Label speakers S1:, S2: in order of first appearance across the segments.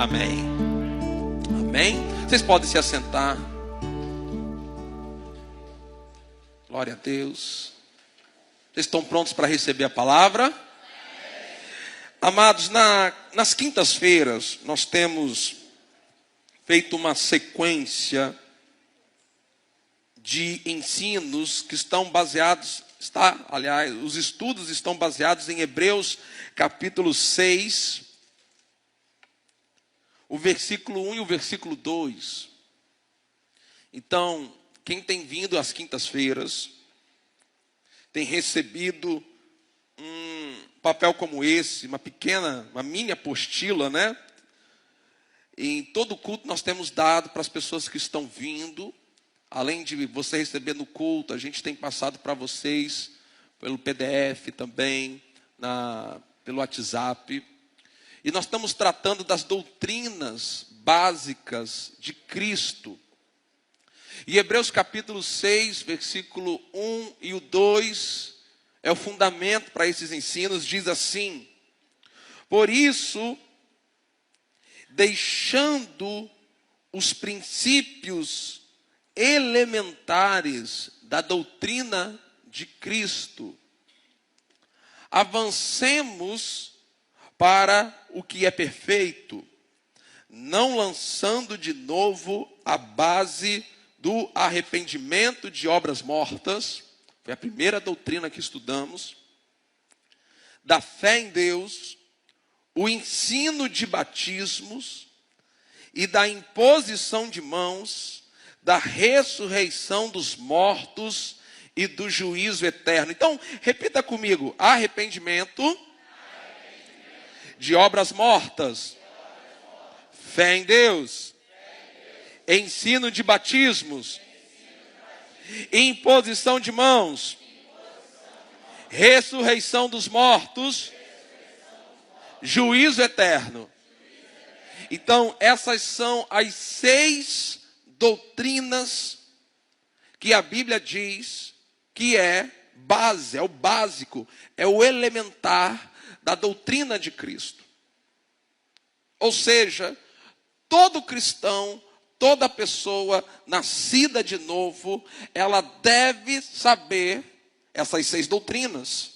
S1: Amém. Amém. Vocês podem se assentar. Glória a Deus. Vocês estão prontos para receber a palavra? Amados, nas quintas-feiras nós temos feito uma sequência de ensinos que estão baseados, os estudos estão baseados em Hebreus capítulo 6, o versículo 1 e o versículo 2. Então, quem tem vindo às quintas-feiras tem recebido um papel como esse, uma mini apostila, né? E em todo culto nós temos dado para as pessoas que estão vindo. Além de você receber no culto, a gente tem passado para vocês pelo PDF também, pelo WhatsApp. E nós estamos tratando das doutrinas básicas de Cristo. E Hebreus capítulo 6, versículo 1 e o 2 é o fundamento para esses ensinos. Diz assim: por isso, deixando os princípios elementares da doutrina de Cristo, avancemos para o que é perfeito, não lançando de novo a base do arrependimento de obras mortas. Foi a primeira doutrina que estudamos. Da fé em Deus, o ensino de batismos e da imposição de mãos, da ressurreição dos mortos e do juízo eterno. Então, repita comigo: arrependimento de obras mortas, fé em Deus, ensino de batismos, imposição de mãos, ressurreição dos mortos, juízo eterno. Então, essas são as 6 doutrinas que a Bíblia diz que é base, é o básico, é o elementar da doutrina de Cristo. Ou seja, todo cristão, toda pessoa nascida de novo, ela deve saber essas 6 doutrinas.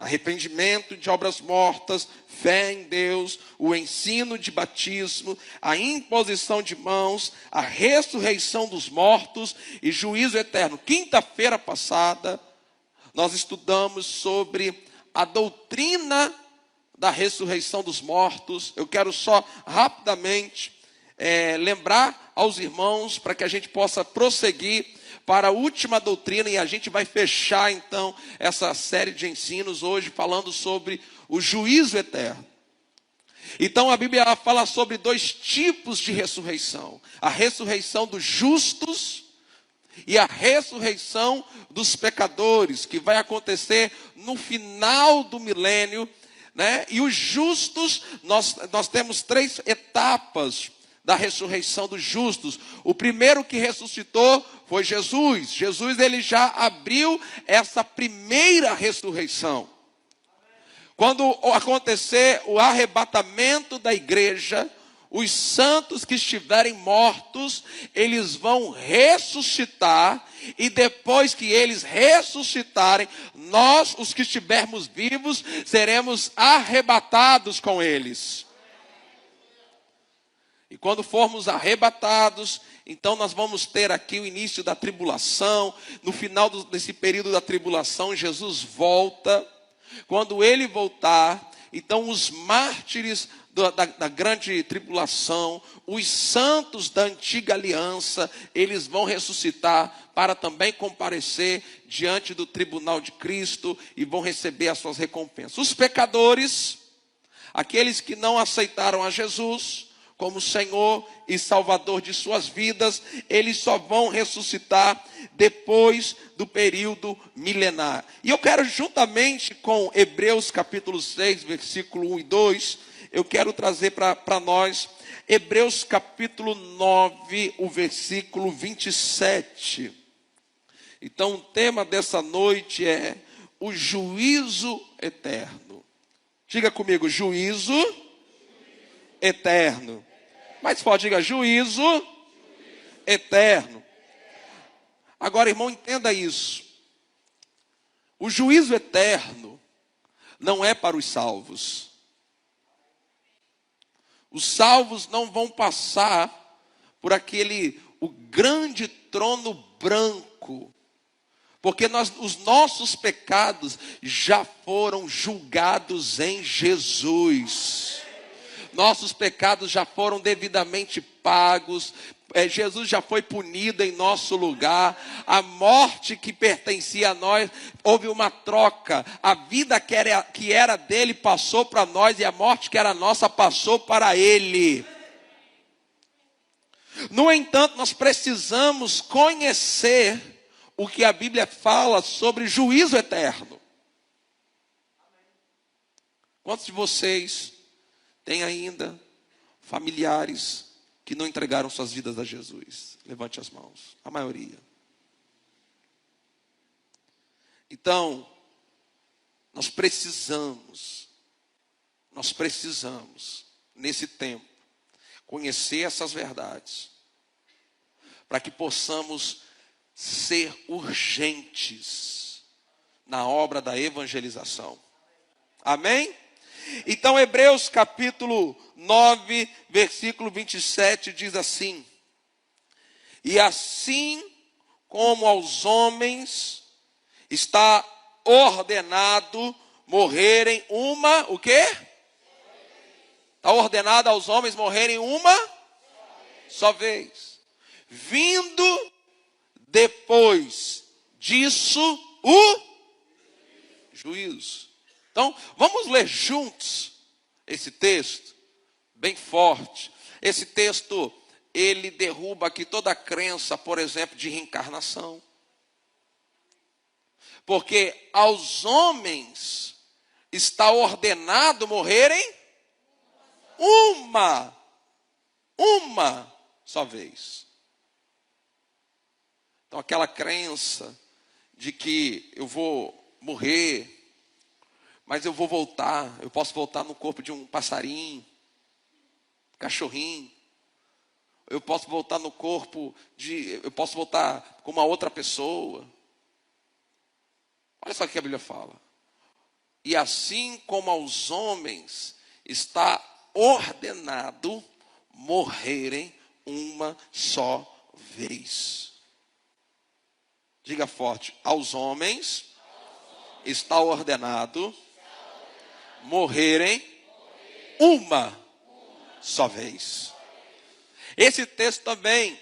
S1: Arrependimento de obras mortas, fé em Deus, o ensino de batismo, a imposição de mãos, a ressurreição dos mortos e juízo eterno. Quinta-feira passada, nós estudamos sobre a doutrina da ressurreição dos mortos. Eu quero só rapidamente lembrar aos irmãos para que a gente possa prosseguir para a última doutrina, e a gente vai fechar então essa série de ensinos hoje falando sobre o juízo eterno. Então a Bíblia ela fala sobre 2 tipos de ressurreição: a ressurreição dos justos e a ressurreição dos pecadores, que vai acontecer no final do milênio, né? E os justos, nós temos 3 etapas da ressurreição dos justos. O primeiro que ressuscitou foi Jesus. Jesus, ele já abriu essa primeira ressurreição. Quando acontecer o arrebatamento da igreja, os santos que estiverem mortos, eles vão ressuscitar, e depois que eles ressuscitarem, nós, os que estivermos vivos, seremos arrebatados com eles. E quando formos arrebatados, então nós vamos ter aqui o início da tribulação. No final desse período da tribulação, Jesus volta. Quando ele voltar, então os mártires da grande tribulação, os santos da antiga aliança, eles vão ressuscitar para também comparecer diante do tribunal de Cristo e vão receber as suas recompensas. Os pecadores, aqueles que não aceitaram a Jesus como Senhor e Salvador de suas vidas, eles só vão ressuscitar depois do período milenar. E eu quero, juntamente com Hebreus capítulo 6, versículo 1 e 2, eu quero trazer para nós Hebreus capítulo 9, o versículo 27. Então o tema dessa noite é o juízo eterno. Diga comigo: juízo eterno. Mais forte, diga juízo eterno. Agora, irmão, entenda isso. O juízo eterno não é para os salvos. Os salvos não vão passar por o grande trono branco, porque os nossos pecados já foram julgados em Jesus. Nossos pecados já foram devidamente pagos. Jesus já foi punido em nosso lugar. A morte que pertencia a nós, houve uma troca. A vida que era dele passou para nós, e a morte que era nossa passou para ele. No entanto, nós precisamos conhecer o que a Bíblia fala sobre juízo eterno. Quantos de vocês têm ainda familiares que não entregaram suas vidas a Jesus? Levante as mãos. A maioria. Então, nós precisamos, nesse tempo, conhecer essas verdades, para que possamos ser urgentes na obra da evangelização. Amém? Então, Hebreus capítulo 9, versículo 27 diz assim: e assim como aos homens está ordenado morrerem o quê? Está ordenado aos homens morrerem uma só vez. Vindo depois disso o juízo. Então, vamos ler juntos esse texto, bem forte. Esse texto, ele derruba aqui toda a crença, por exemplo, de reencarnação. Porque aos homens está ordenado morrerem uma só vez. Então, aquela crença de que eu vou morrer, mas eu vou voltar, eu posso voltar no corpo de um passarinho, cachorrinho. Eu posso voltar no corpo eu posso voltar com uma outra pessoa. Olha só o que a Bíblia fala. E assim como aos homens está ordenado morrerem uma só vez. Diga forte, aos homens está ordenado morrerem uma só vez. Esse texto também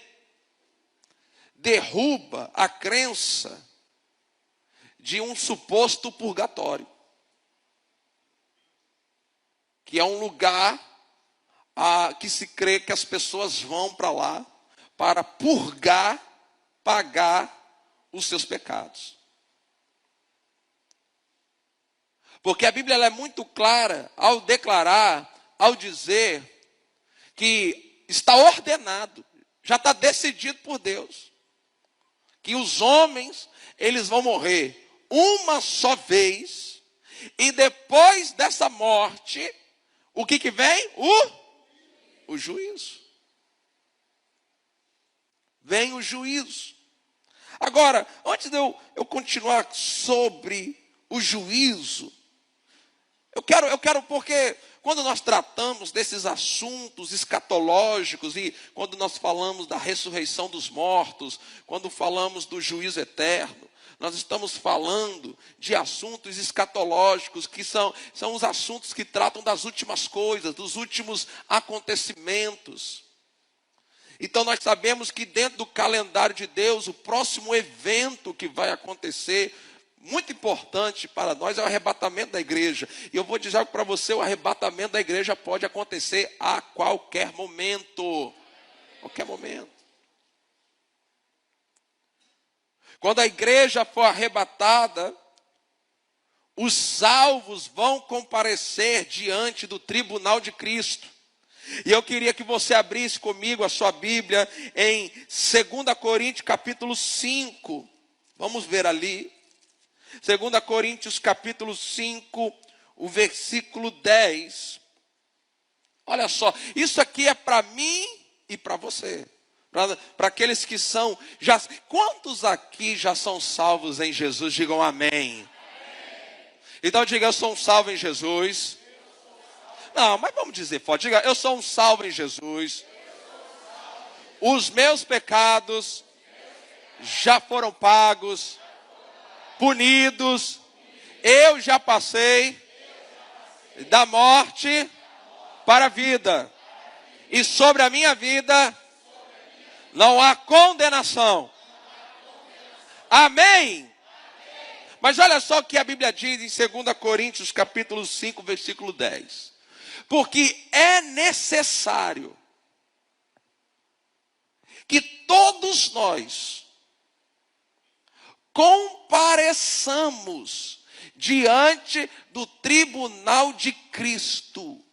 S1: derruba a crença de um suposto purgatório, que é um lugar que se crê que as pessoas vão para lá para purgar, pagar os seus pecados. Porque a Bíblia ela é muito clara ao declarar, ao dizer que está ordenado, já está decidido por Deus, que os homens, eles vão morrer uma só vez, e depois dessa morte, o que vem? O juízo. Vem o juízo. Agora, antes de eu continuar sobre o juízo, eu quero porque quando nós tratamos desses assuntos escatológicos e quando nós falamos da ressurreição dos mortos, quando falamos do juízo eterno, nós estamos falando de assuntos escatológicos, que são os assuntos que tratam das últimas coisas, dos últimos acontecimentos. Então nós sabemos que dentro do calendário de Deus, o próximo evento que vai acontecer, muito importante para nós, é o arrebatamento da igreja. E eu vou dizer algo para você, o arrebatamento da igreja pode acontecer a qualquer momento. Qualquer momento. Quando a igreja for arrebatada, os salvos vão comparecer diante do tribunal de Cristo. E eu queria que você abrisse comigo a sua Bíblia em 2 Coríntios capítulo 5. Vamos ver ali. 2 Coríntios capítulo 5, o versículo 10. Olha só, isso aqui é para mim e para você. Para aqueles que são, quantos aqui já são salvos em Jesus? Digam amém. Então diga, eu sou um salvo em Jesus. Não, mas vamos dizer forte, diga, eu sou um salvo em Jesus. Os meus pecados já foram pagos, punidos. Eu já passei da morte para a vida. E sobre a minha vida não há condenação. Amém? Mas olha só o que a Bíblia diz em 2 Coríntios capítulo 5, versículo 10. Porque é necessário que todos nós compareçamos diante do tribunal de Cristo.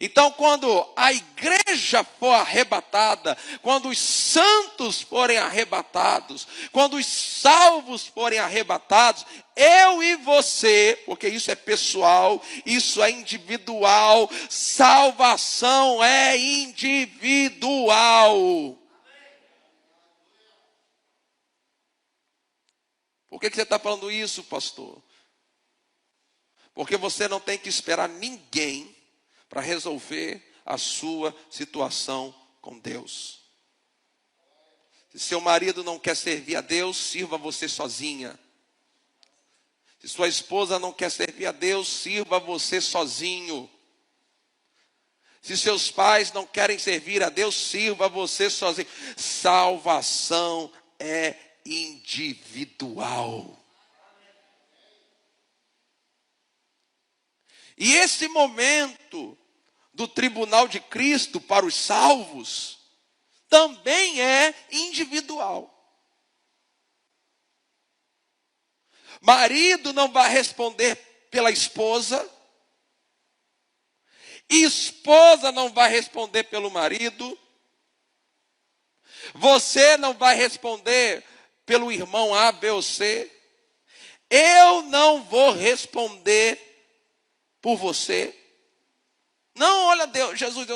S1: Então, quando a igreja for arrebatada, quando os santos forem arrebatados, quando os salvos forem arrebatados, eu e você, porque isso é pessoal, isso é individual, salvação é individual. Por que você está falando isso, pastor? Porque você não tem que esperar ninguém para resolver a sua situação com Deus. Se seu marido não quer servir a Deus, sirva você sozinha. Se sua esposa não quer servir a Deus, sirva você sozinho. Se seus pais não querem servir a Deus, sirva você sozinho. Salvação é individual. E esse momento do tribunal de Cristo para os salvos também é individual. Marido não vai responder pela esposa, esposa não vai responder pelo marido, você não vai responder pelo irmão A, B ou C, eu não vou responder por você. Não, olha Deus, Jesus,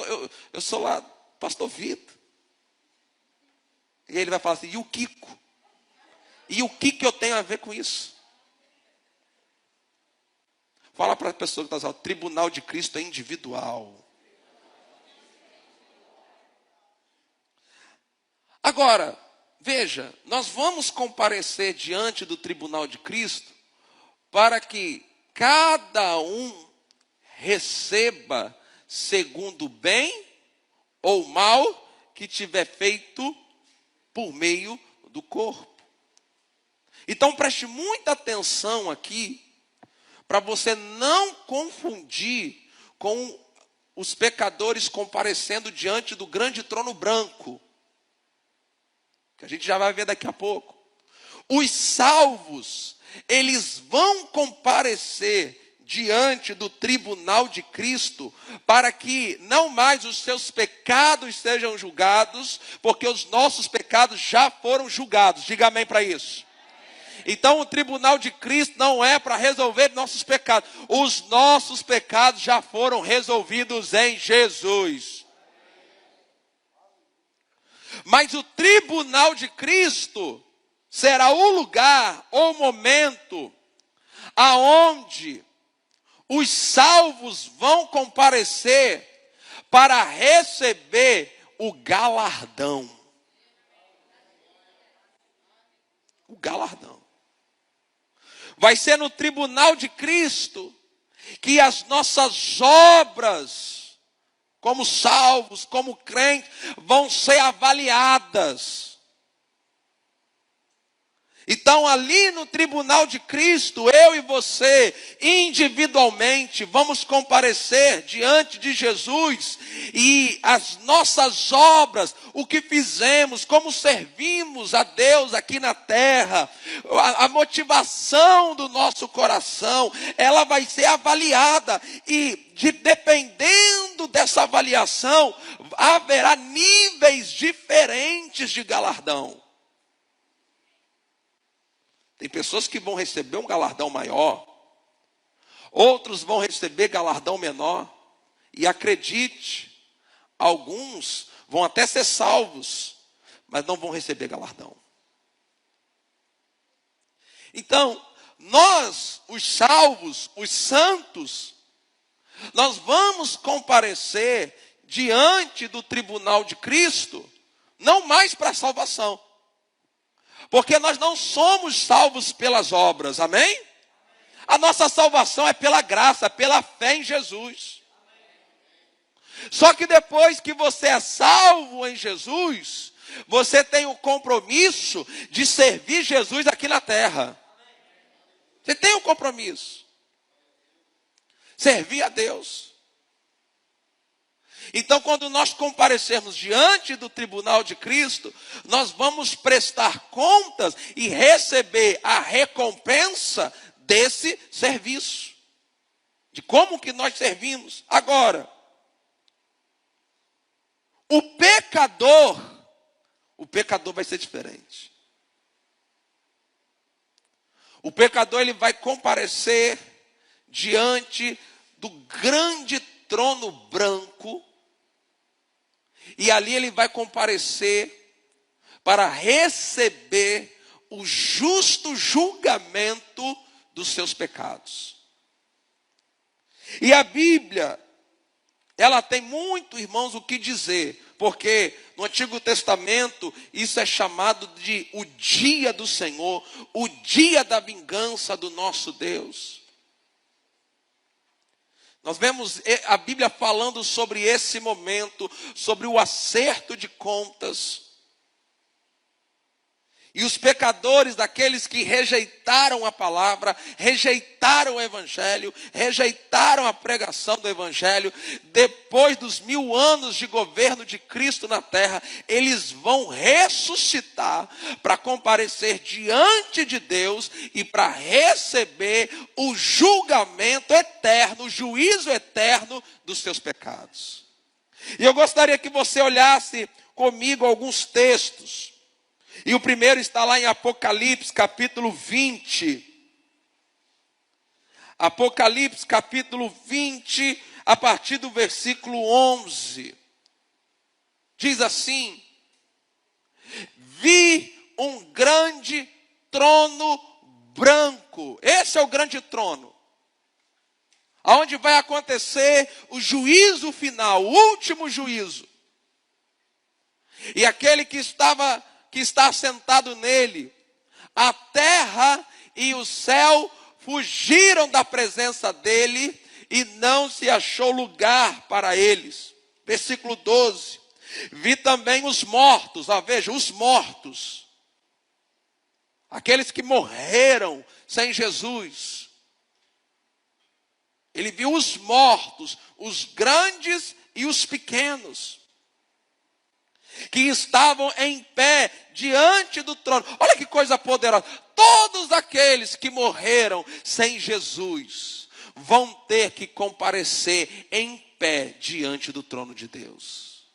S1: eu sou lá, pastor Vitor. E ele vai falar assim, e o Kiko? E o que eu tenho a ver com isso? Fala para a pessoa que está dizendo, o tribunal de Cristo é individual. Agora, veja, nós vamos comparecer diante do tribunal de Cristo para que cada um receba segundo o bem ou mal que tiver feito por meio do corpo. Então preste muita atenção aqui, para você não confundir com os pecadores comparecendo diante do grande trono branco, que a gente já vai ver daqui a pouco. Os salvos, eles vão comparecer diante do tribunal de Cristo, para que não mais os seus pecados sejam julgados, porque os nossos pecados já foram julgados. Diga amém para isso. Então o tribunal de Cristo não é para resolver nossos pecados. Os nossos pecados já foram resolvidos em Jesus. Mas o tribunal de Cristo será o lugar, o momento, aonde os salvos vão comparecer para receber o galardão. O galardão. Vai ser no tribunal de Cristo que as nossas obras, como salvos, como crentes, vão ser avaliadas. Então, ali no tribunal de Cristo, eu e você, individualmente, vamos comparecer diante de Jesus e as nossas obras, o que fizemos, como servimos a Deus aqui na terra, a motivação do nosso coração, ela vai ser avaliada e, dependendo dessa avaliação, haverá níveis diferentes de galardão. Tem pessoas que vão receber um galardão maior, outros vão receber galardão menor, E acredite, alguns vão até ser salvos, mas não vão receber galardão. Então, nós, os salvos, os santos, nós vamos comparecer diante do tribunal de Cristo, não mais para salvação. Porque nós não somos salvos pelas obras, amém? A nossa salvação é pela graça, pela fé em Jesus. Só que depois que você é salvo em Jesus, você tem o compromisso de servir Jesus aqui na terra. Você tem um compromisso. Servir a Deus. Então, quando nós comparecermos diante do tribunal de Cristo, nós vamos prestar contas e receber a recompensa desse serviço. De como que nós servimos. Agora, o pecador vai ser diferente. O pecador, ele vai comparecer diante do grande trono branco, e ali ele vai comparecer para receber o justo julgamento dos seus pecados. E a Bíblia, ela tem muito, irmãos, o que dizer, porque no Antigo Testamento isso é chamado de o dia do Senhor, o dia da vingança do nosso Deus. Nós vemos a Bíblia falando sobre esse momento, sobre o acerto de contas. E os pecadores, daqueles que rejeitaram a palavra, rejeitaram o Evangelho, rejeitaram a pregação do Evangelho, depois dos 1000 anos de governo de Cristo na terra, eles vão ressuscitar para comparecer diante de Deus e para receber o julgamento eterno, o juízo eterno dos seus pecados. E eu gostaria que você olhasse comigo alguns textos. E o primeiro está lá em Apocalipse, capítulo 20. Apocalipse, capítulo 20, a partir do versículo 11. Diz assim: vi um grande trono branco. Esse é o grande trono, aonde vai acontecer o juízo final, o último juízo. E aquele que está sentado nele, a terra e o céu fugiram da presença dele e não se achou lugar para eles. Versículo 12. Vi também os mortos, veja, os mortos, aqueles que morreram sem Jesus. Ele viu os mortos, os grandes e os pequenos, que estavam em pé diante do trono. Olha que coisa poderosa. Todos aqueles que morreram sem Jesus vão ter que comparecer em pé diante do trono de Deus.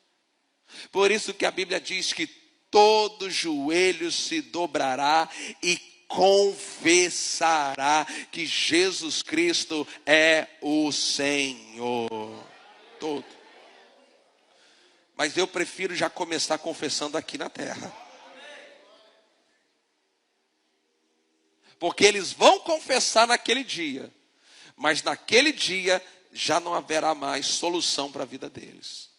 S1: Por isso que a Bíblia diz que todo joelho se dobrará e confessará que Jesus Cristo é o Senhor. Todo. Mas eu prefiro já começar confessando aqui na terra. Porque eles vão confessar naquele dia. Mas naquele dia já não haverá mais solução para a vida deles.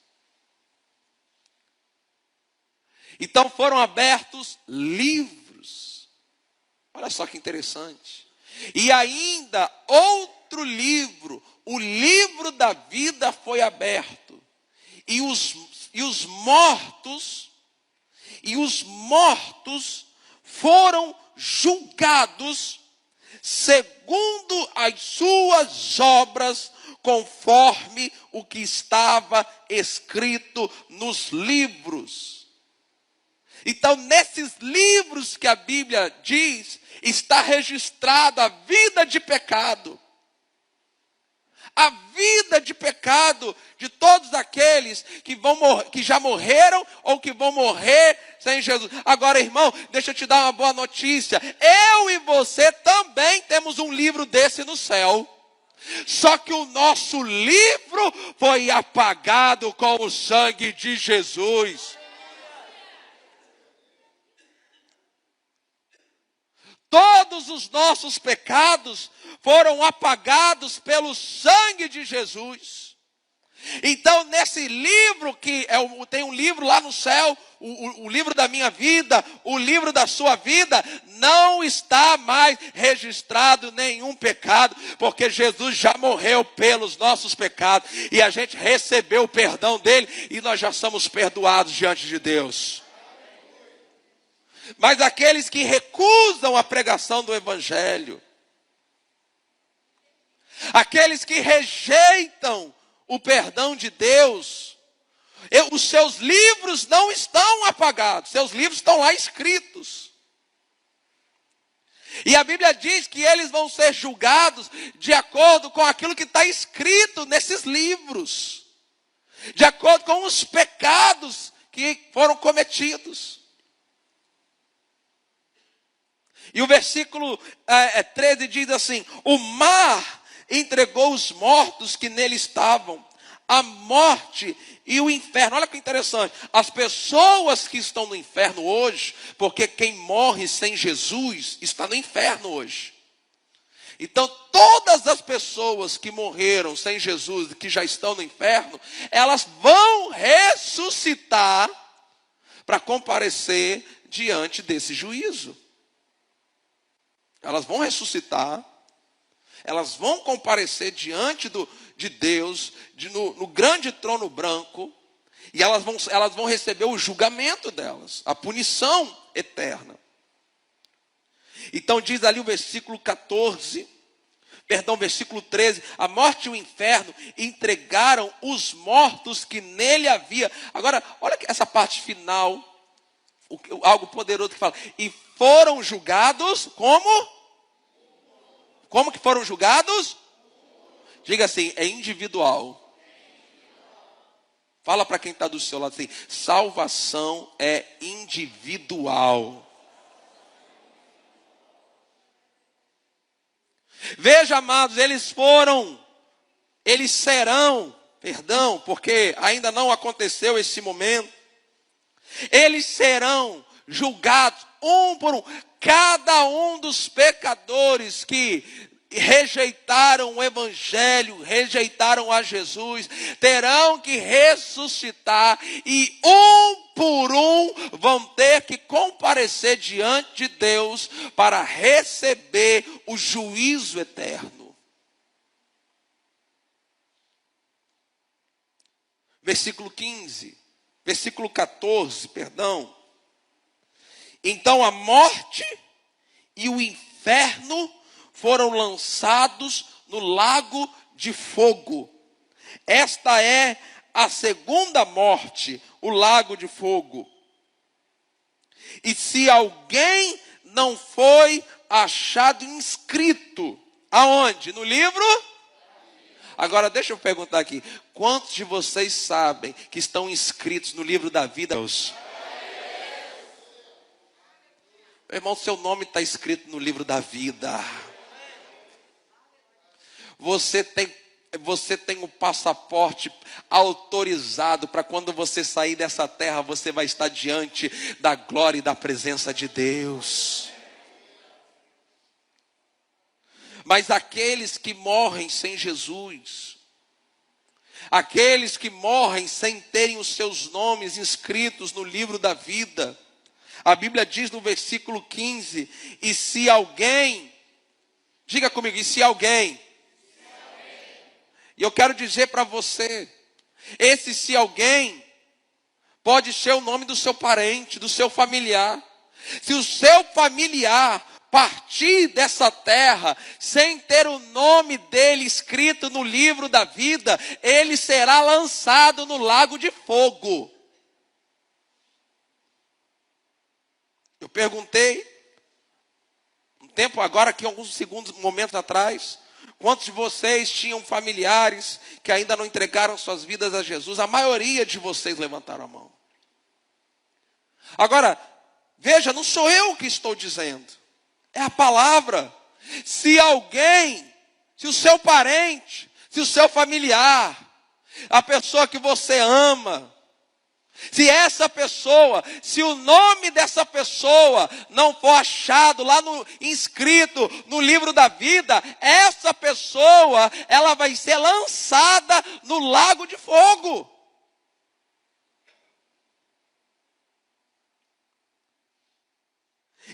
S1: Então foram abertos livros. Olha só que interessante. E ainda outro livro, o livro da vida foi aberto. E os mortos foram julgados segundo as suas obras, conforme o que estava escrito nos livros. Então, nesses livros que a Bíblia diz, está registrada a vida de pecado. A vida de pecado de todos aqueles que já morreram ou que vão morrer sem Jesus. Agora, irmão, deixa eu te dar uma boa notícia. Eu e você também temos um livro desse no céu. Só que o nosso livro foi apagado com o sangue de Jesus. Todos os nossos pecados foram apagados pelo sangue de Jesus. Então, nesse livro, tem um livro lá no céu, o livro da minha vida, o livro da sua vida, não está mais registrado nenhum pecado, porque Jesus já morreu pelos nossos pecados, e a gente recebeu o perdão dele, e nós já somos perdoados diante de Deus. Mas aqueles que recusam a pregação do Evangelho, aqueles que rejeitam o perdão de Deus, os seus livros não estão apagados, seus livros estão lá escritos. E a Bíblia diz que eles vão ser julgados de acordo com aquilo que está escrito nesses livros, de acordo com os pecados que foram cometidos. E o versículo 13 diz assim: o mar entregou os mortos que nele estavam, a morte e o inferno. Olha que interessante, as pessoas que estão no inferno hoje, porque quem morre sem Jesus está no inferno hoje. Então todas as pessoas que morreram sem Jesus e que já estão no inferno, elas vão ressuscitar para comparecer diante desse juízo. Elas vão ressuscitar, elas vão comparecer diante de Deus, no grande trono branco, e elas vão receber o julgamento delas, a punição eterna. Então diz ali o versículo 13, a morte e o inferno entregaram os mortos que nele havia. Agora, olha essa parte final, algo poderoso que fala, e foram julgados como? Como que foram julgados? Diga assim, é individual. Fala para quem está do seu lado assim, salvação é individual. Veja, amados, eles serão, porque ainda não aconteceu esse momento. Eles serão julgados um por um. Cada um dos pecadores que rejeitaram o Evangelho, rejeitaram a Jesus, terão que ressuscitar e um por um vão ter que comparecer diante de Deus para receber o juízo eterno. Versículo 14. Então a morte e o inferno foram lançados no lago de fogo. Esta é a segunda morte, o lago de fogo. E se alguém não foi achado inscrito, aonde? No livro? Agora deixa eu perguntar aqui, quantos de vocês sabem que estão inscritos no livro da vida? Meu irmão, seu nome está escrito no livro da vida. Você tem o passaporte autorizado para quando você sair dessa terra, você vai estar diante da glória e da presença de Deus. Mas aqueles que morrem sem Jesus, aqueles que morrem sem terem os seus nomes inscritos no livro da vida, a Bíblia diz no versículo 15, e se alguém, diga comigo, e se alguém, e eu quero dizer para você, esse se alguém, pode ser o nome do seu parente, do seu familiar. Se o seu familiar partir dessa terra, sem ter o nome dele escrito no livro da vida, ele será lançado no lago de fogo. Eu perguntei, um tempo agora, aqui alguns segundos, momentos atrás, quantos de vocês tinham familiares que ainda não entregaram suas vidas a Jesus? A maioria de vocês levantaram a mão. Agora, veja, não sou eu que estou dizendo, é a palavra. Se alguém se o seu parente, se o seu familiar, a pessoa que você ama, se essa pessoa, se o nome dessa pessoa não for achado lá inscrito no livro da vida, essa pessoa, ela vai ser lançada no lago de fogo.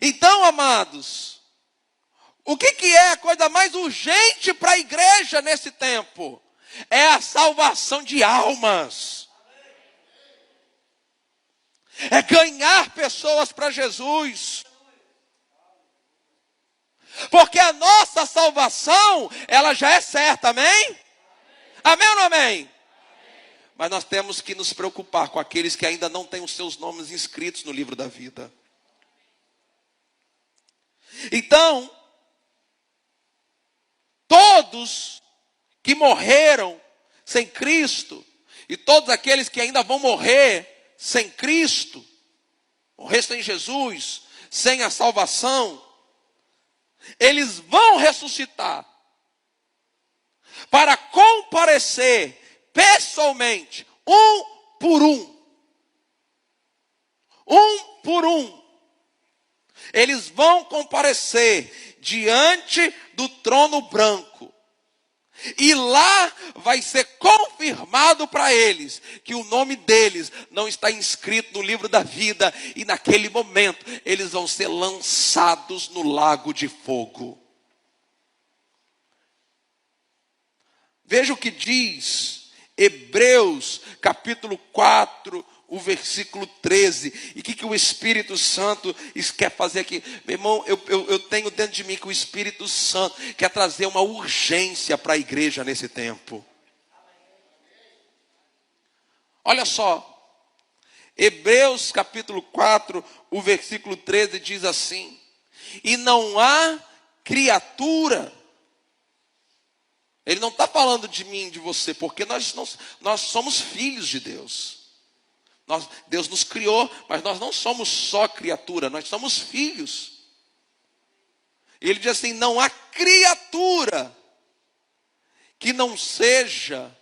S1: Então, amados, o que é a coisa mais urgente para a igreja nesse tempo? É a salvação de almas. É ganhar pessoas para Jesus. Porque a nossa salvação, ela já é certa, amém? Amém ou não amém? Mas nós temos que nos preocupar com aqueles que ainda não têm os seus nomes inscritos no livro da vida. Então, todos que morreram sem Cristo, e todos aqueles que ainda vão morrer sem Cristo, morrer sem Jesus, sem a salvação, eles vão ressuscitar para comparecer pessoalmente, um por um. Um por um. Eles vão comparecer diante do trono branco. E lá vai ser confirmado para eles que o nome deles não está inscrito no livro da vida. E naquele momento eles vão ser lançados no lago de fogo. Veja o que diz Hebreus capítulo 4, o versículo 13. E o que o Espírito Santo quer fazer aqui? Meu irmão, eu tenho dentro de mim que o Espírito Santo quer trazer uma urgência para a igreja nesse tempo. Olha só. Hebreus capítulo 4, o versículo 13 diz assim: e não há criatura. Ele não está falando de mim, de você, porque nós somos filhos de Deus. Deus nos criou, mas nós não somos só criatura, nós somos filhos. E ele diz assim: não há criatura que não seja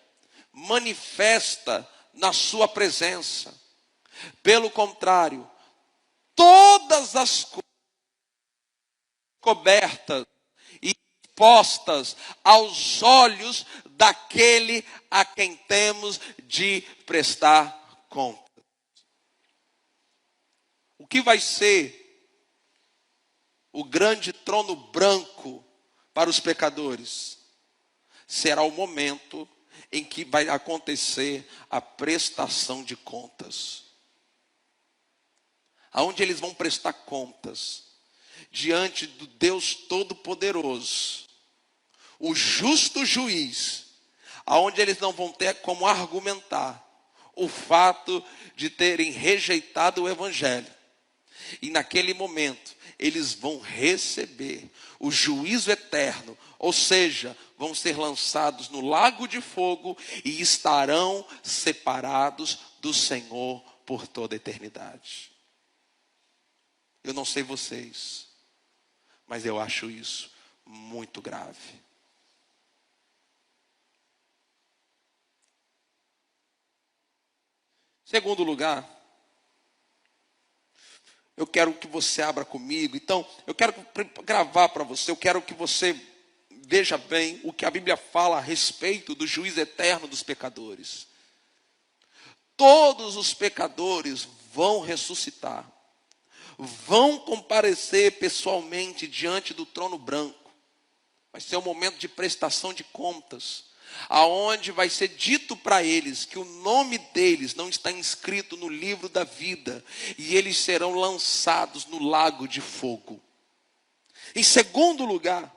S1: manifesta na sua presença. Pelo contrário, todas as coisas cobertas e expostas aos olhos daquele a quem temos de prestar conta. O que vai ser o grande trono branco para os pecadores? Será o momento em que vai acontecer a prestação de contas. Aonde eles vão prestar contas diante do Deus Todo-Poderoso, o justo juiz, aonde eles não vão ter como argumentar o fato de terem rejeitado o evangelho. E naquele momento, eles vão receber o juízo eterno, ou seja, vão ser lançados no lago de fogo e estarão separados do Senhor por toda a eternidade. Eu não sei vocês, mas eu acho isso muito grave. Segundo lugar, eu quero que você abra comigo. Então, eu quero gravar para você. Eu quero que você veja bem o que a Bíblia fala a respeito do juízo eterno dos pecadores. Todos os pecadores vão ressuscitar. Vão comparecer pessoalmente diante do trono branco. Vai ser um momento de prestação de contas, aonde vai ser dito para eles que o nome deles não está inscrito no livro da vida, e eles serão lançados no lago de fogo. Em segundo lugar,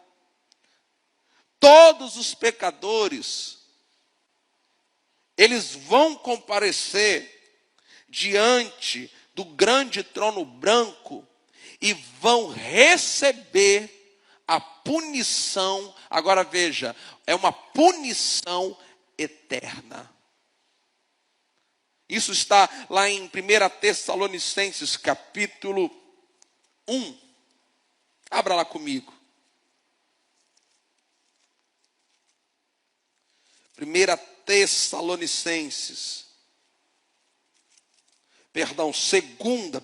S1: todos os pecadores, eles vão comparecer diante do grande trono branco e vão receber a punição. Agora veja, é uma punição eterna. Isso está lá em 1 Tessalonicenses capítulo 1. Abra lá comigo. Primeira Tessalonicenses. Segunda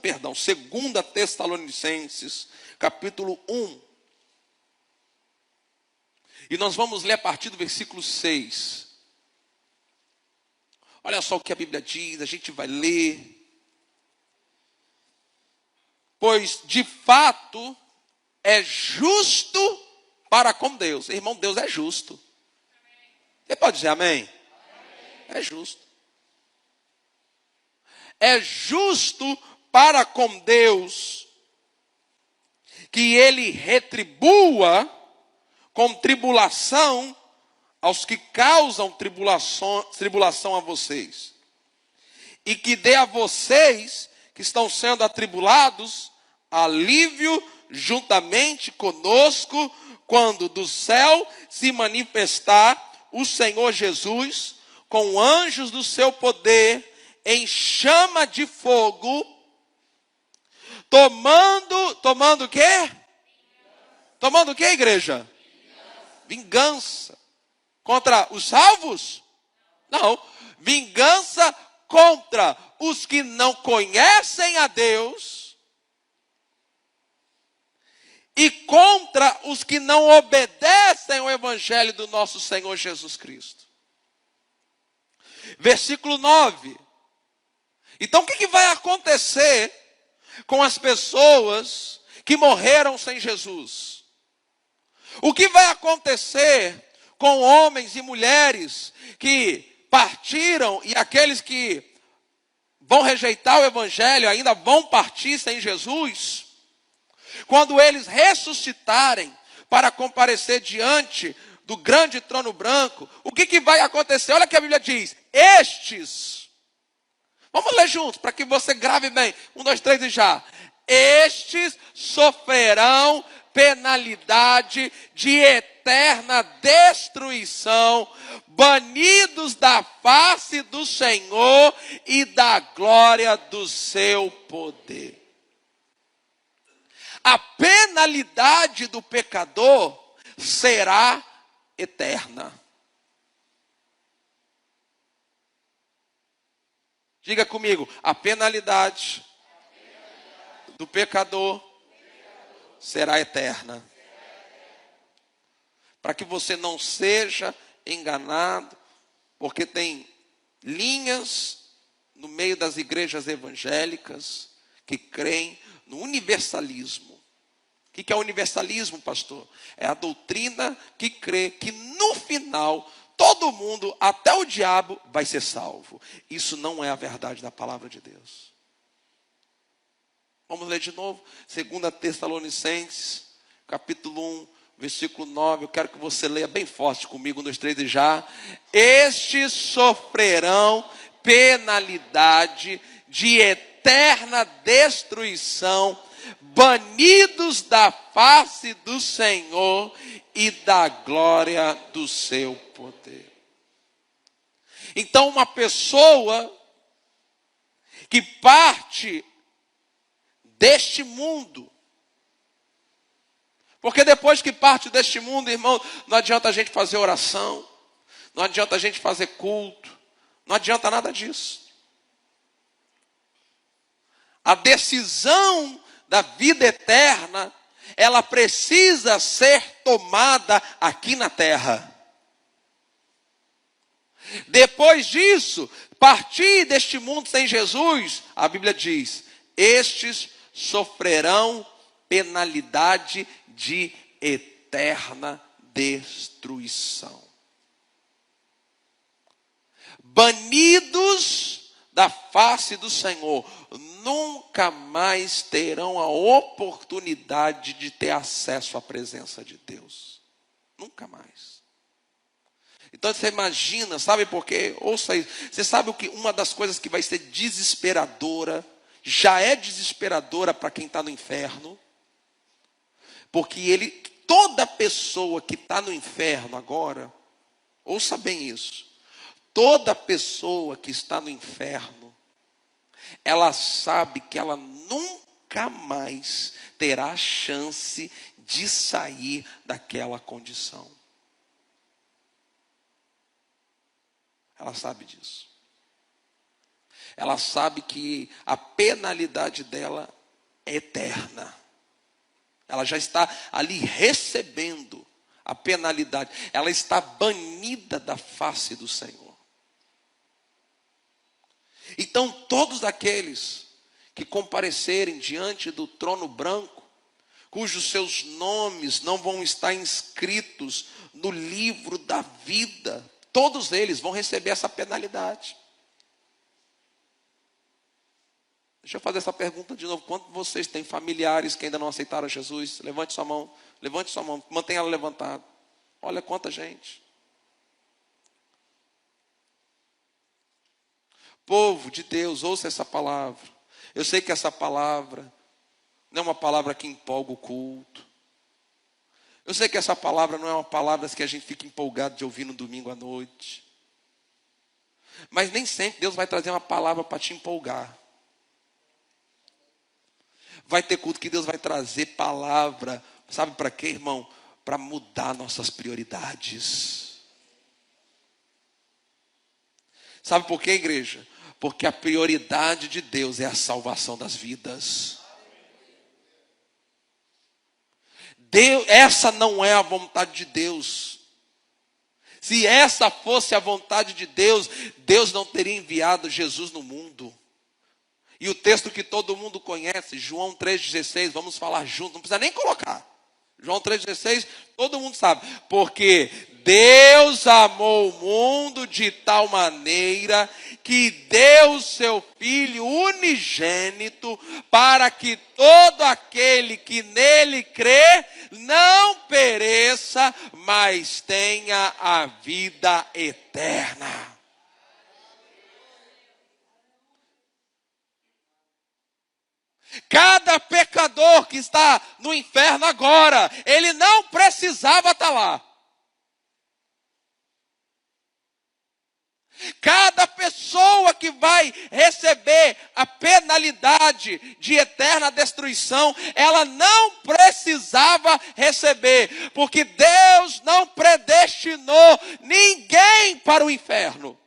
S1: Tessalonicenses, capítulo 1. E nós vamos ler a partir do versículo 6. Olha só o que a Bíblia diz, a gente vai ler. Pois de fato é justo para com Deus. Irmão, Deus é justo. Você pode dizer amém? É justo. É justo para com Deus que Ele retribua com tribulação aos que causam tribulação a vocês. E que dê a vocês que estão sendo atribulados alívio juntamente conosco, quando do céu se manifestar o Senhor Jesus com anjos do seu poder em chama de fogo, tomando o quê? Tomando o quê, igreja? Vingança. Contra os salvos? Não. Vingança contra os que não conhecem a Deus e contra os que não obedecem ao evangelho do nosso Senhor Jesus Cristo. Versículo 9. Então o que vai acontecer com as pessoas que morreram sem Jesus? O que vai acontecer com homens e mulheres que partiram e aqueles que vão rejeitar o evangelho ainda vão partir sem Jesus? Quando eles ressuscitarem para comparecer diante do grande trono branco, o que vai acontecer? Olha o que a Bíblia diz. Estes, vamos ler juntos para que você grave bem. 1, 2, 3 e já. Estes sofrerão penalidade de eterna destruição, banidos da face do Senhor e da glória do seu poder. A penalidade do pecador será eterna. Diga comigo, a penalidade do pecador será eterna. Para que você não seja enganado, porque tem linhas no meio das igrejas evangélicas que creem no universalismo. O que é universalismo, pastor? É a doutrina que crê que no final todo mundo, até o diabo, vai ser salvo. Isso não é a verdade da palavra de Deus. Vamos ler de novo. 2 Tessalonicenses, capítulo 1, versículo 9. Eu quero que você leia bem forte comigo, 1, 2, 3 e já. Estes sofrerão penalidade de eterna destruição, banidos da face do Senhor e da glória do seu poder. Então, uma pessoa que parte deste mundo, porque depois que parte deste mundo, irmão, não adianta a gente fazer oração, não adianta a gente fazer culto, não adianta nada disso. A decisão da vida eterna, ela precisa ser tomada aqui na terra. Depois disso, partir deste mundo sem Jesus, a Bíblia diz, estes sofrerão penalidade de eterna destruição. Banidos da face do Senhor, nunca mais terão a oportunidade de ter acesso à presença de Deus. Nunca mais. Então você imagina, sabe por quê? Ouça isso. Você sabe o que? Uma das coisas que vai ser desesperadora, já é desesperadora para quem está no inferno, porque toda pessoa que está no inferno agora, ouça bem isso, toda pessoa que está no inferno, ela sabe que ela nunca mais terá chance de sair daquela condição. Ela sabe disso. Ela sabe que a penalidade dela é eterna. Ela já está ali recebendo a penalidade. Ela está banida da face do Senhor. Então, todos aqueles que comparecerem diante do trono branco, cujos seus nomes não vão estar inscritos no livro da vida, todos eles vão receber essa penalidade. Deixa eu fazer essa pergunta de novo. Quantos de vocês têm familiares que ainda não aceitaram Jesus? Levante sua mão, mantenha ela levantada. Olha quanta gente. Povo de Deus, ouça essa palavra. Eu sei que essa palavra não é uma palavra que empolga o culto. Eu sei que essa palavra não é uma palavra que a gente fica empolgado de ouvir no domingo à noite. Mas nem sempre Deus vai trazer uma palavra para te empolgar. Vai ter culto que Deus vai trazer palavra, sabe para quê, irmão? Para mudar nossas prioridades. Sabe por quê, igreja? Porque a prioridade de Deus é a salvação das vidas. Essa não é a vontade de Deus. Se essa fosse a vontade de Deus, Deus não teria enviado Jesus no mundo. E o texto que todo mundo conhece, João 3,16, vamos falar junto, não precisa nem colocar. João 3,16, todo mundo sabe. Porque Deus amou o mundo de tal maneira que deu o seu Filho unigênito para que todo aquele que nele crê não pereça, mas tenha a vida eterna. Cada pecador que está no inferno agora, ele não precisava estar lá. Cada pessoa que vai receber a penalidade de eterna destruição, ela não precisava receber, porque Deus não predestinou ninguém para o inferno.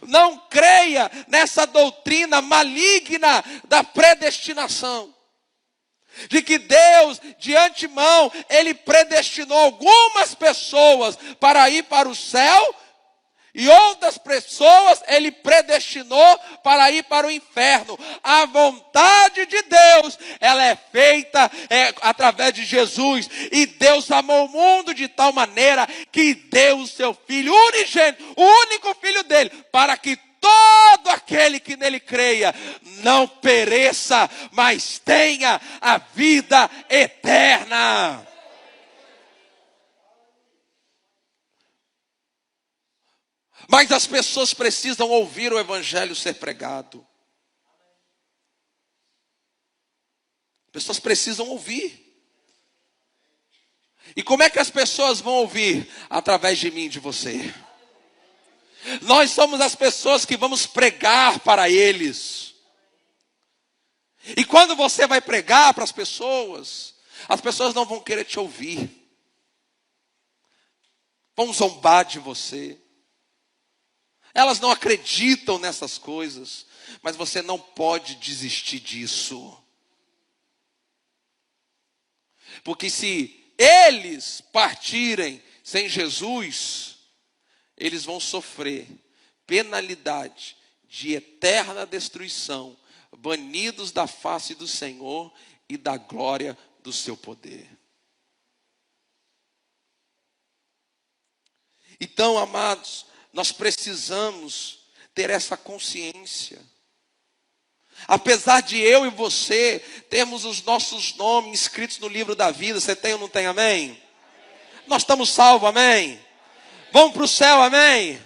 S1: Não creia nessa doutrina maligna da predestinação. De que Deus, de antemão, Ele predestinou algumas pessoas para ir para o céu, e outras pessoas Ele predestinou para ir para o inferno. A vontade de Deus, ela é feita através de Jesus. E Deus amou o mundo de tal maneira que deu o seu Filho unigênito, o único Filho dele, para que todo aquele que nele creia não pereça, mas tenha a vida eterna. Mas as pessoas precisam ouvir o evangelho ser pregado. As pessoas precisam ouvir. E como é que as pessoas vão ouvir? Através de mim e de você. Nós somos as pessoas que vamos pregar para eles. E quando você vai pregar para as pessoas não vão querer te ouvir. Vão zombar de você. Elas não acreditam nessas coisas, mas você não pode desistir disso. Porque se eles partirem sem Jesus, eles vão sofrer penalidade de eterna destruição, banidos da face do Senhor e da glória do seu poder. Então, amados, nós precisamos ter essa consciência. Apesar de eu e você termos os nossos nomes escritos no livro da vida, você tem ou não tem, amém? Amém. Nós estamos salvos, amém? Vamos para o céu, amém?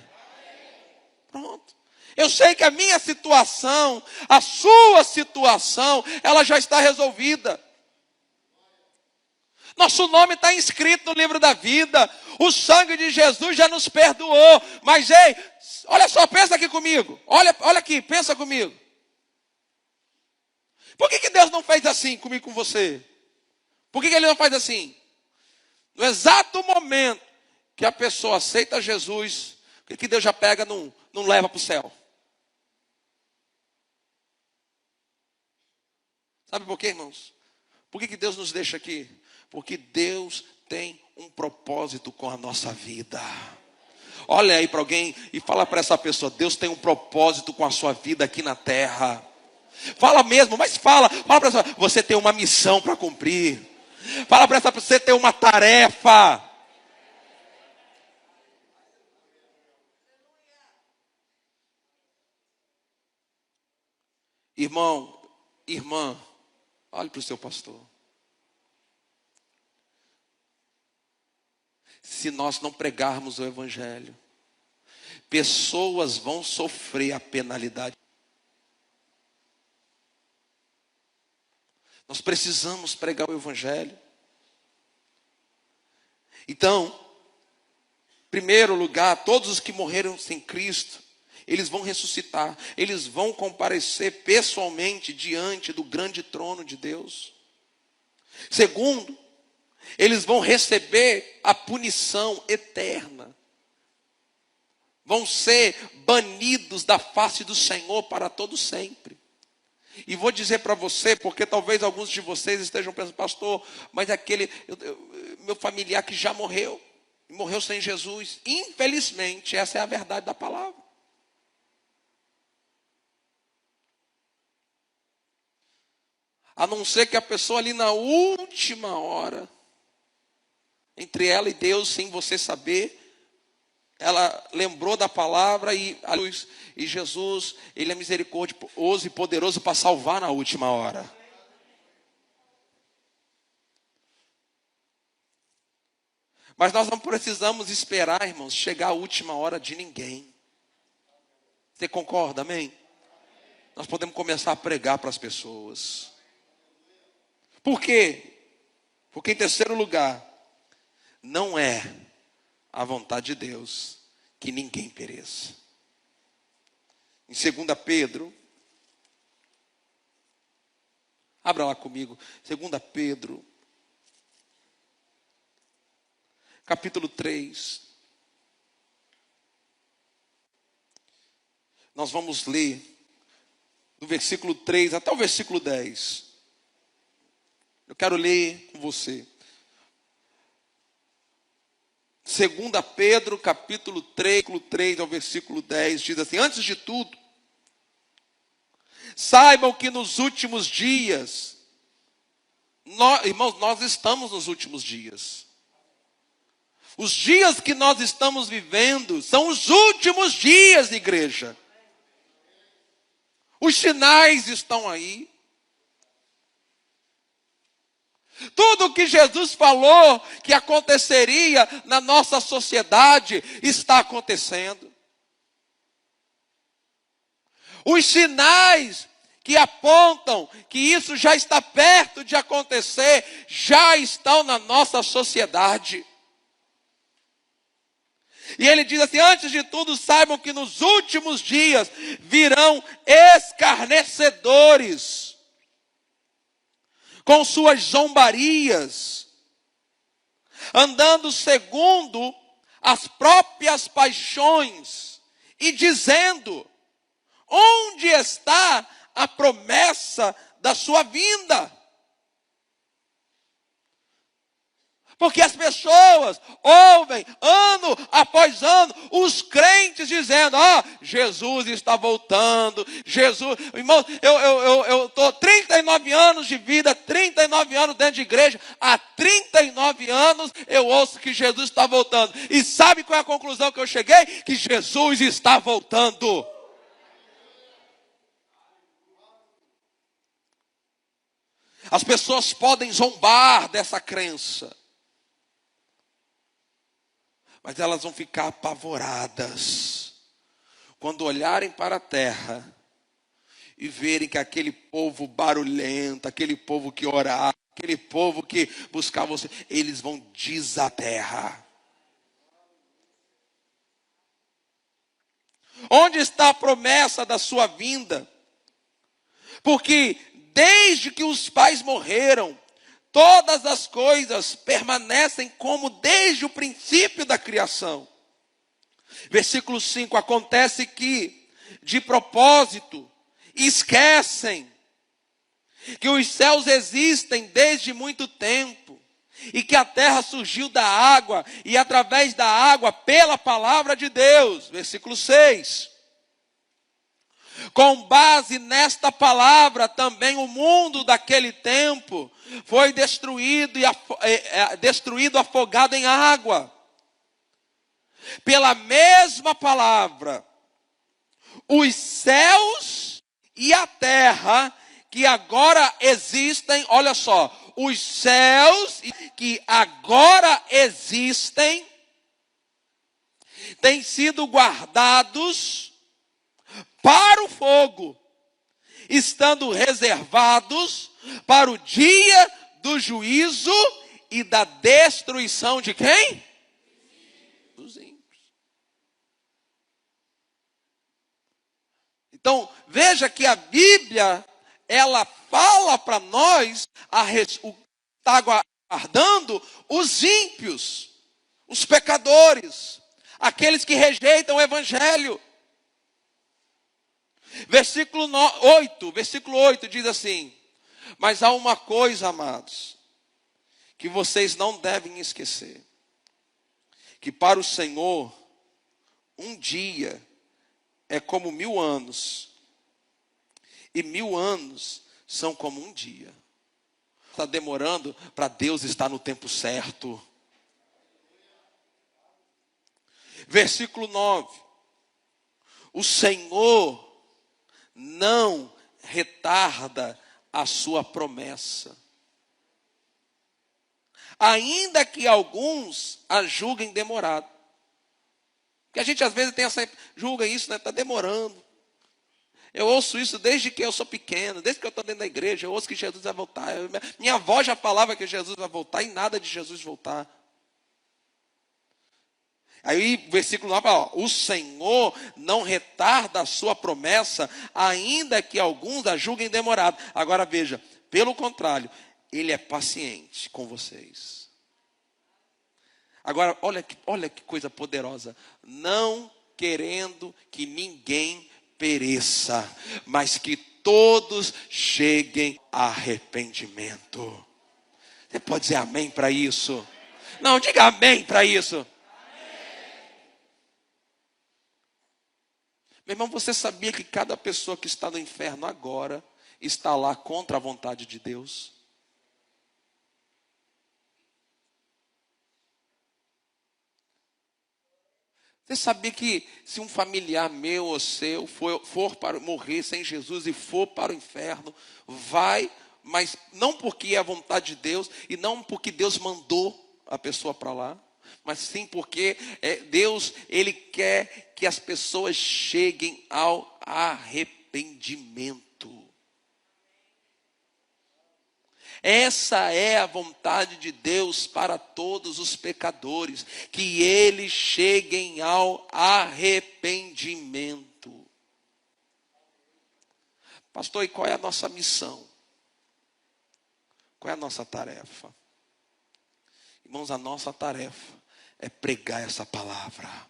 S1: Pronto. Eu sei que a minha situação, a sua situação, ela já está resolvida. Nosso nome está inscrito no livro da vida. O sangue de Jesus já nos perdoou. Mas, ei, olha só, pensa aqui comigo. Olha aqui, pensa comigo. Por que Deus não fez assim comigo, com você? Por que Ele não faz assim? No exato momento que a pessoa aceita Jesus, que Deus já pega, não leva para o céu? Sabe por quê, irmãos? Por que Deus nos deixa aqui? Porque Deus tem um propósito com a nossa vida. Olha aí para alguém e fala para essa pessoa: Deus tem um propósito com a sua vida aqui na terra. Fala mesmo, mas fala para essa pessoa: você tem uma missão para cumprir. Fala para essa pessoa: você tem uma tarefa. Irmão, irmã, olhe para o seu pastor. Se nós não pregarmos o evangelho, pessoas vão sofrer a penalidade. Nós precisamos pregar o evangelho. Então, em primeiro lugar, todos os que morreram sem Cristo, eles vão ressuscitar, eles vão comparecer pessoalmente diante do grande trono de Deus. Segundo, eles vão receber a punição eterna. Vão ser banidos da face do Senhor para todo sempre. E vou dizer para você, porque talvez alguns de vocês estejam pensando: pastor, mas meu familiar que já morreu sem Jesus. Infelizmente, essa é a verdade da palavra. A não ser que a pessoa ali na última hora, entre ela e Deus, sem você saber, ela lembrou da palavra e Jesus, Ele é misericordioso e poderoso para salvar na última hora. Mas nós não precisamos esperar, irmãos, chegar à última hora de ninguém. Você concorda, amém? Nós podemos começar a pregar para as pessoas. Por quê? Porque em terceiro lugar, não é a vontade de Deus que ninguém pereça. Em 2 Pedro, abra lá comigo, 2 Pedro, capítulo 3. Nós vamos ler do versículo 3 até o versículo 10. Eu quero ler com você. 2 Pedro, capítulo 3 ao versículo 10, diz assim: antes de tudo, saibam que nos últimos dias, irmãos, nós estamos nos últimos dias. Os dias que nós estamos vivendo são os últimos dias, igreja. Os sinais estão aí. Tudo que Jesus falou que aconteceria na nossa sociedade está acontecendo. Os sinais que apontam que isso já está perto de acontecer já estão na nossa sociedade. E ele diz assim: antes de tudo, saibam que nos últimos dias virão escarnecedores, com suas zombarias, andando segundo as próprias paixões, e dizendo: onde está a promessa da sua vinda? Porque as pessoas ouvem ano após ano os crentes dizendo: Jesus está voltando, Jesus. Irmão, eu estou 39 anos de vida, 39 anos dentro de igreja, há 39 anos eu ouço que Jesus está voltando. E sabe qual é a conclusão que eu cheguei? Que Jesus está voltando. As pessoas podem zombar dessa crença, mas elas vão ficar apavoradas quando olharem para a terra e verem que aquele povo barulhento, aquele povo que orava, aquele povo que buscava você, eles vão desaterrar. Onde está a promessa da sua vinda? Porque desde que os pais morreram, todas as coisas permanecem como desde o princípio da criação. Versículo 5, acontece que, de propósito, esquecem que os céus existem desde muito tempo, e que a terra surgiu da água, e através da água, pela palavra de Deus. Versículo 6. Com base nesta palavra, também o mundo daquele tempo foi destruído, afogado em água. Pela mesma palavra, os céus e a terra que agora existem, olha só, os céus que agora existem têm sido guardados para o fogo, estando reservados para o dia do juízo e da destruição de quem? Dos ímpios. Então, veja que a Bíblia, ela fala para nós, está guardando os ímpios, os pecadores, aqueles que rejeitam o Evangelho. Versículo 8 diz assim: mas há uma coisa, amados, que vocês não devem esquecer, que para o Senhor, um dia é como 1000 anos, e 1000 anos são como um dia. Está demorando para Deus estar no tempo certo. Versículo 9: o Senhor não retarda a sua promessa, ainda que alguns a julguem demorado. Porque a gente às vezes julga isso, né? Está demorando. Eu ouço isso desde que eu sou pequeno, desde que eu estou dentro da igreja, eu ouço que Jesus vai voltar. Minha avó já falava que Jesus vai voltar e nada de Jesus voltar. Aí, versículo 9, o Senhor não retarda a sua promessa, ainda que alguns a julguem demorado. Agora veja, pelo contrário, Ele é paciente com vocês. Agora, olha que coisa poderosa. Não querendo que ninguém pereça, mas que todos cheguem a arrependimento. Você pode dizer amém para isso? Não, diga amém para isso. Meu irmão, você sabia que cada pessoa que está no inferno agora está lá contra a vontade de Deus? Você sabia que se um familiar meu ou seu for para morrer sem Jesus e for para o inferno, vai, mas não porque é a vontade de Deus e não porque Deus mandou a pessoa para lá, mas sim porque Deus, Ele quer que as pessoas cheguem ao arrependimento. Essa é a vontade de Deus para todos os pecadores, que eles cheguem ao arrependimento. Pastor, e qual é a nossa missão? Qual é a nossa tarefa? Irmãos, a nossa tarefa é pregar essa palavra.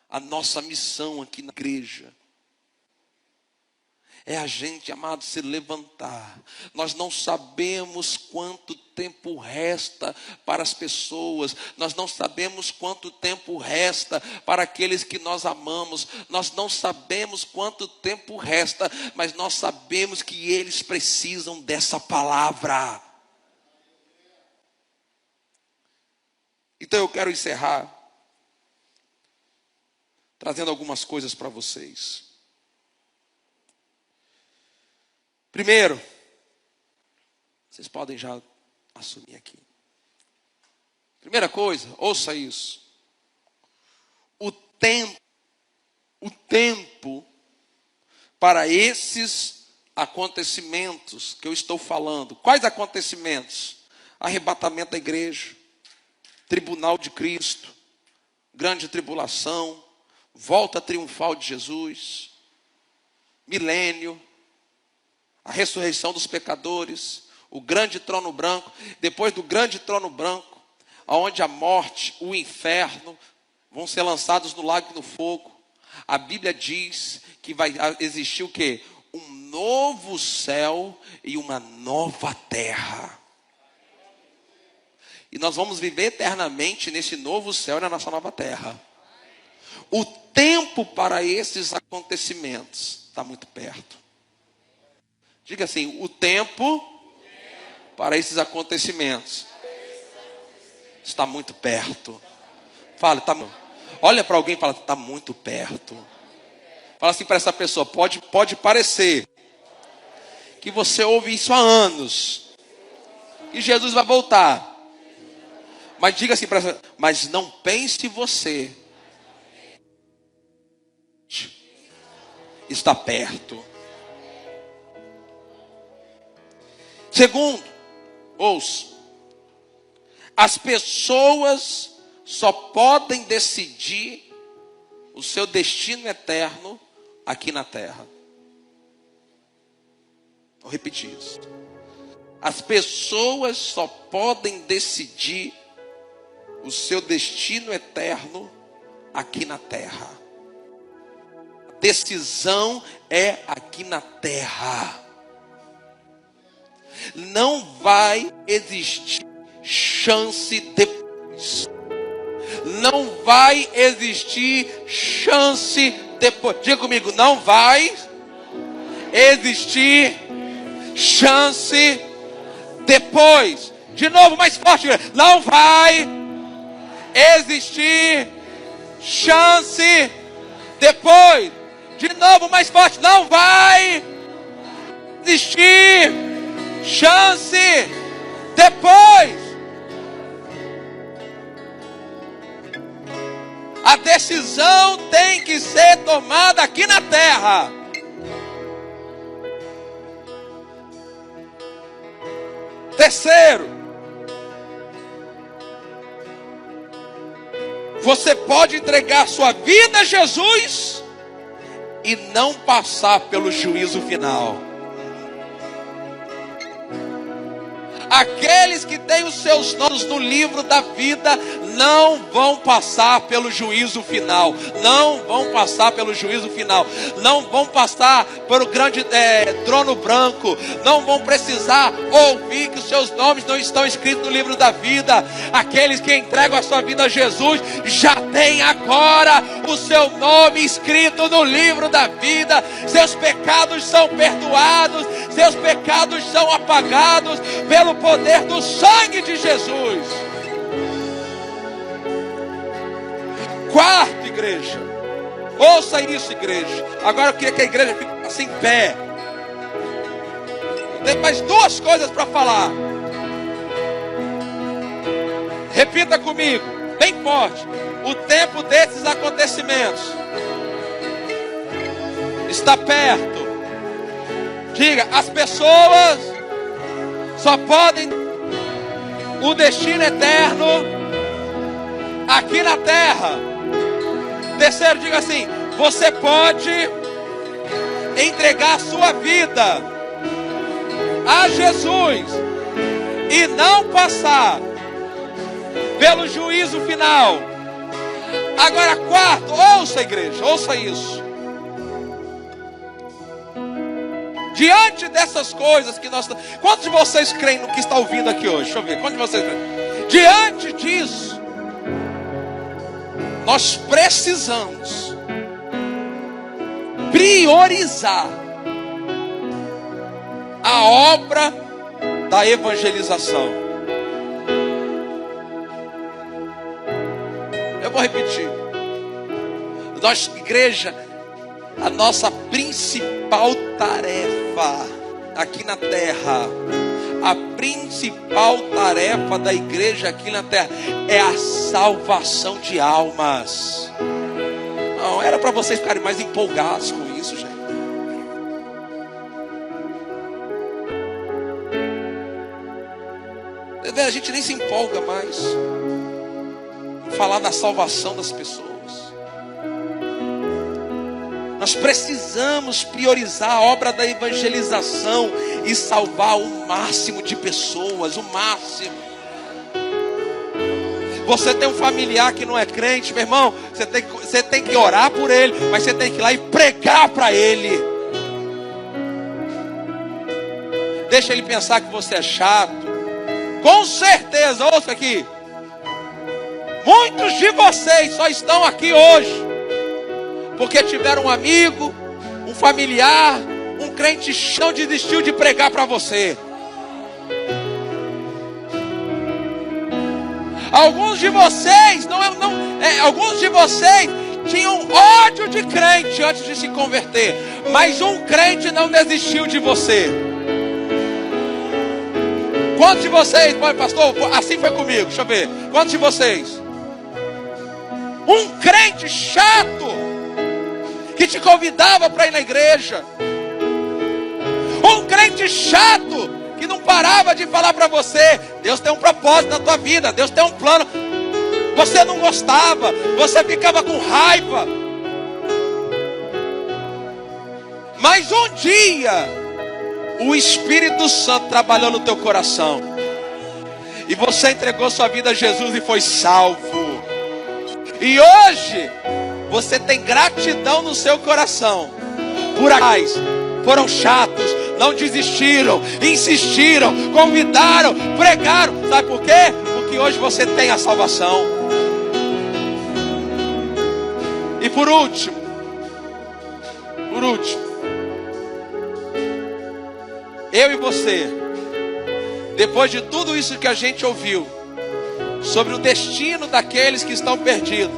S1: A nossa missão aqui na igreja é a gente, amado, se levantar. Nós não sabemos quanto tempo resta para as pessoas. Nós não sabemos quanto tempo resta para aqueles que nós amamos. Nós não sabemos quanto tempo resta, mas nós sabemos que eles precisam dessa palavra. Então eu quero encerrar trazendo algumas coisas para vocês. Primeiro, vocês podem já assumir aqui. Primeira coisa, ouça isso. O tempo para esses acontecimentos que eu estou falando. Quais acontecimentos? Arrebatamento da igreja, tribunal de Cristo, grande tribulação, volta triunfal de Jesus, milênio, a ressurreição dos pecadores, o grande trono branco. Depois do grande trono branco, onde a morte, o inferno vão ser lançados no lago e no fogo. A Bíblia diz que vai existir o quê? Um novo céu e uma nova terra. E nós vamos viver eternamente nesse novo céu e na nossa nova terra. O tempo para esses acontecimentos está muito perto. Diga assim, o tempo para esses acontecimentos está muito perto. Fala, olha para alguém e fala, está muito perto. Fala assim para essa pessoa, pode parecer que você ouve isso há anos, e Jesus vai voltar. Mas diga assim para essa, mas não pense você está perto. Segundo, ouça, as pessoas só podem decidir o seu destino eterno aqui na terra. Vou repetir isso. As pessoas só podem decidir o seu destino eterno aqui na terra. A decisão é aqui na terra. Não vai existir chance depois. Não vai existir chance depois. Diga comigo, não vai existir chance depois. De novo, mais forte. Não vai existir chance depois. De novo, mais forte. Não vai existir chance depois. A decisão tem que ser tomada aqui na terra. Terceiro, você pode entregar sua vida a Jesus e não passar pelo juízo final. Aqueles que têm os seus nomes no livro da vida não vão passar pelo juízo final. Não vão passar pelo juízo final. Não vão passar pelo grande trono branco. Não vão precisar ouvir que os seus nomes não estão escritos no livro da vida. Aqueles que entregam a sua vida a Jesus já têm agora o seu nome escrito no livro da vida. Seus pecados são perdoados. Seus pecados são apagados pelo poder do sangue de Jesus. Quarto, igreja, ouça isso, igreja. Agora eu queria que a igreja ficasse em pé. Tem mais duas coisas para falar. Repita comigo, bem forte. O tempo desses acontecimentos está perto. Diga, as pessoas só podem o destino eterno aqui na terra. Terceiro, diga assim, você pode entregar sua vida a Jesus e não passar pelo juízo final. Agora, quarto, ouça, igreja, ouça isso. Diante dessas coisas que nós... Quantos de vocês creem no que está ouvindo aqui hoje? Deixa eu ver, quantos de vocês creem? Diante disso, nós precisamos priorizar a obra da evangelização. Eu vou repetir. Nós, igreja, a nossa principal tarefa aqui na terra, a principal tarefa da igreja aqui na terra é a salvação de almas. Não, era para vocês ficarem mais empolgados com isso, gente. A gente nem se empolga mais em falar da salvação das pessoas. Nós precisamos priorizar a obra da evangelização e salvar o máximo de pessoas, o máximo. Você tem um familiar que não é crente, meu irmão, você tem que orar por ele, mas você tem que ir lá e pregar para ele. Deixa ele pensar que você é chato. Com certeza, ouça aqui, muitos de vocês só estão aqui hoje porque tiveram um amigo, um familiar, um crente que desistiu de pregar para você. Alguns de vocês alguns de vocês tinham ódio de crente antes de se converter, mas um crente não desistiu de você. Quantos de vocês, pastor, assim foi comigo, deixa eu ver, quantos de vocês? Um crente chato que te convidava para ir na igreja, um crente chato que não parava de falar para você: Deus tem um propósito na tua vida, Deus tem um plano. Você não gostava, você ficava com raiva. Mas um dia o Espírito Santo trabalhou no teu coração e você entregou sua vida a Jesus e foi salvo. E hoje você tem gratidão no seu coração por aqueles foram chatos, não desistiram, insistiram, convidaram, pregaram. Sabe por quê? Porque hoje você tem a salvação. E por último, eu e você, depois de tudo isso que a gente ouviu sobre o destino daqueles que estão perdidos,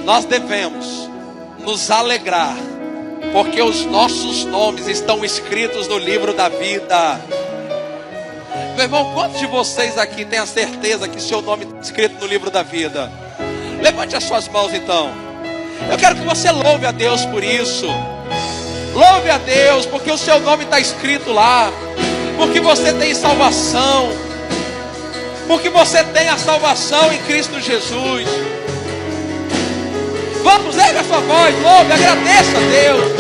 S1: nós devemos nos alegrar, porque os nossos nomes estão escritos no livro da vida. Meu irmão, quantos de vocês aqui têm a certeza que seu nome está escrito no livro da vida? Levante as suas mãos então. Eu quero que você louve a Deus por isso. Louve a Deus, porque o seu nome está escrito lá, porque você tem salvação, porque você tem a salvação em Cristo Jesus. Vamos, erga a sua voz, louve, agradeça a Deus.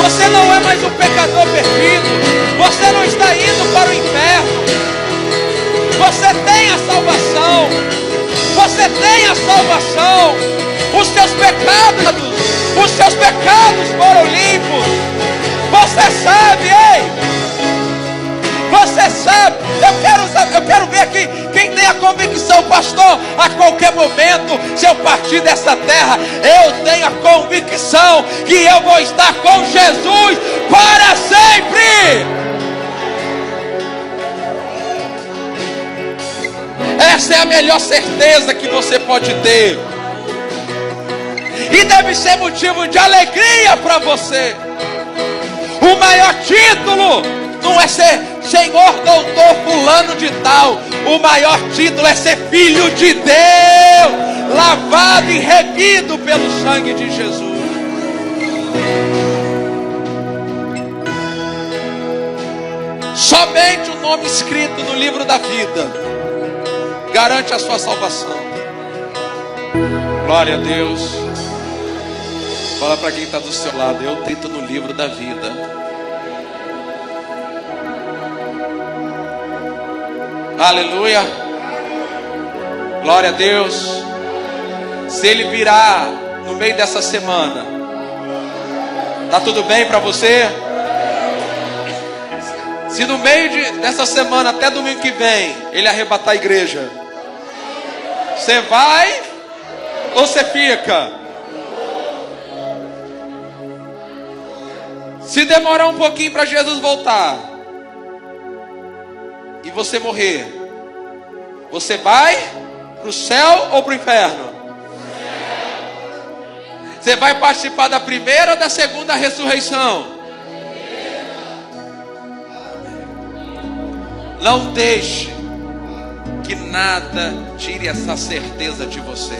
S1: Você não é mais um pecador perdido, você não está indo para o inferno, você tem a salvação, você tem a salvação. Os seus pecados foram limpos. Você sabe, ei? Você sabe? Eu quero ver aqui quem tem a convicção, pastor. A qualquer momento, se eu partir dessa terra, eu tenho a convicção que eu vou estar com Jesus para sempre. Essa é a melhor certeza que você pode ter. E deve ser motivo de alegria para você. O maior título não é ser Senhor, doutor, fulano de tal. O maior título é ser filho de Deus, lavado e remido pelo sangue de Jesus. Somente o nome escrito no livro da vida garante a sua salvação. Glória a Deus. Fala para quem está do seu lado: eu tento no livro da vida. Aleluia. Glória a Deus. Se ele virar no meio dessa semana, tá tudo bem para você? Se no meio dessa semana até domingo que vem ele arrebatar a igreja, você vai ou você fica? Se demorar um pouquinho para Jesus voltar e você morrer, você vai para o céu ou para o inferno? Você vai participar da primeira ou da segunda ressurreição? Não deixe que nada tire essa certeza de você.